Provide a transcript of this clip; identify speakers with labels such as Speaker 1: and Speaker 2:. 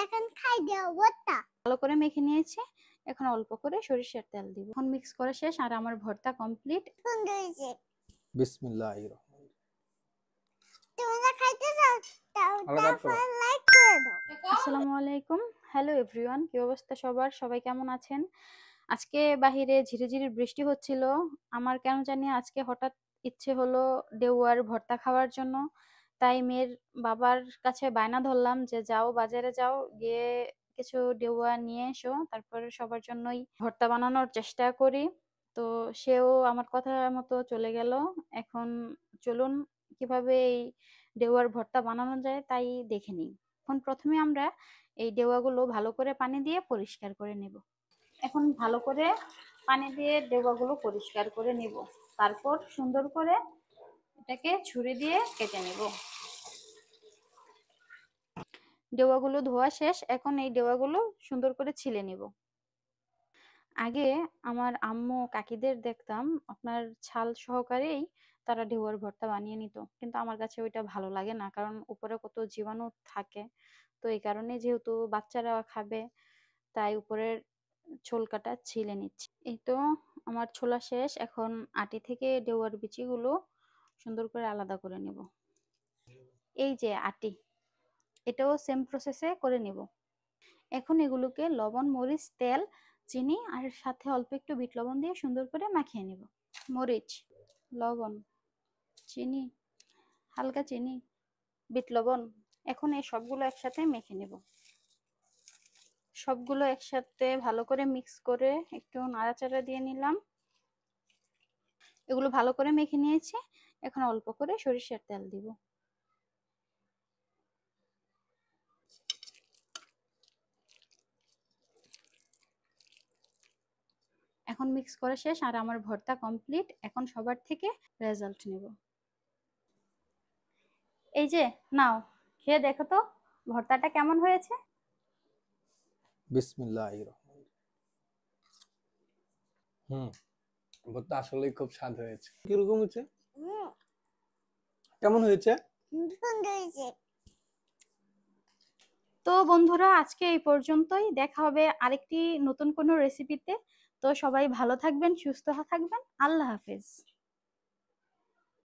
Speaker 1: এখন খাই দাও ভর্তা ভালো করে মেখে নিয়েছি। এখন অল্প করে সরিষার তেল দিব। এখন মিক্স করা শেষ আর আমার ভর্তা কমপ্লিট। সুন্দর হয়েছে।
Speaker 2: বিসমিল্লাহির রহমানির রহিম।
Speaker 1: তোমরা খাইতে চাও তারপর লাইক করে দাও। আসসালামু আলাইকুম। হ্যালো এভরিওয়ান, কি অবস্থা সবার? সবাই কেমন আছেন? আজকে বাহিরে ঝিরিঝিরি বৃষ্টি হচ্ছিল। আমার কেন জানি আজকে হঠাৎ ইচ্ছে হলো ডেউয়ার ভর্তা খাওয়ার জন্য। তাই মেয়ের বাবার কাছে বায়না ধরলাম যে যাও বাজারে যাও, গিয়ে কিছু ডেউয়া নিয়ে এসো, তারপরে সবার জন্যই ভর্তা বানানোর চেষ্টা করি। তো সেও আমার কথা মতো চলে গেল। এখন চলুন কিভাবে এই ডেউয়ার ভর্তা বানানো যায় তাই দেখে নিই। এখন প্রথমে আমরা এই ডেউয়াগুলো ভালো করে পানি দিয়ে পরিষ্কার করে নেব। এখন ভালো করে পানি দিয়ে ডেউয়াগুলো পরিষ্কার করে নিব। তারপর সুন্দর করে এটাকে ছুরি দিয়ে কেটে নেব। ডেউয়াগুলো ধোয়া শেষ। এখন এই ডেউয়াগুলো সুন্দর করে ছিলে নিব। আগে আমার আম্মু কাকিদের দেখতাম আপনার ছাল সহকারেই তারা ডেউয়ার ভর্তা বানিয়ে নিত, কিন্তু আমার কাছে ওইটা ভালো লাগে না, কারণ উপরে কত জীবাণু থাকে। তো এই কারণে যেহেতু বাচ্চারা খাবে তাই উপরের ছোলকাটা ছিলে নিচ্ছি। এই তো আমার ছোলা শেষ। এখন আটি থেকে ডেউয়ার বিচিগুলো সুন্দর করে আলাদা করে নেব। এই যে আটি, এটাও সেম প্রসেসে করে নেব। এখন এগুলোকে লবণ, মরিচ, তেল, চিনি আর সাথে অল্প একটু বিট লবণ দিয়ে সুন্দর করে মাখিয়ে নেব। মরিচ, লবণ, চিনি, হালকা চিনি, বিট লবণ। এখন এই সবগুলো একসাথে মেখে নেব। সবগুলো একসাথে ভালো করে মিক্স করে একটু নাড়াচাড়া দিয়ে নিলাম। এগুলো ভালো করে মেখে নিয়েছি। এখন অল্প করে সরিষার তেল দিব। এখন মিক্স করা শেষ আর আমার ভর্তা কমপ্লিট। এখন সবার থেকে রেজাল্ট নেব। এই যে নাও, খেয়ে দেখো তো ভর্তাটা কেমন হয়েছে।
Speaker 2: বিসমিল্লাহির রহমানির রহিম। ভর্তা আসলেই খুব স্বাদ হয়েছে। কিরকম হয়েছে? কেমন হয়েছে?
Speaker 1: সুন্দর হয়েছে। তো বন্ধুরা, আজকে এই পর্যন্তই। দেখা হবে আরেকটি নতুন কোনো রেসিপিতে। তো সবাই ভালো থাকবেন, সুস্থ থাকবেন। আল্লাহ হাফেজ।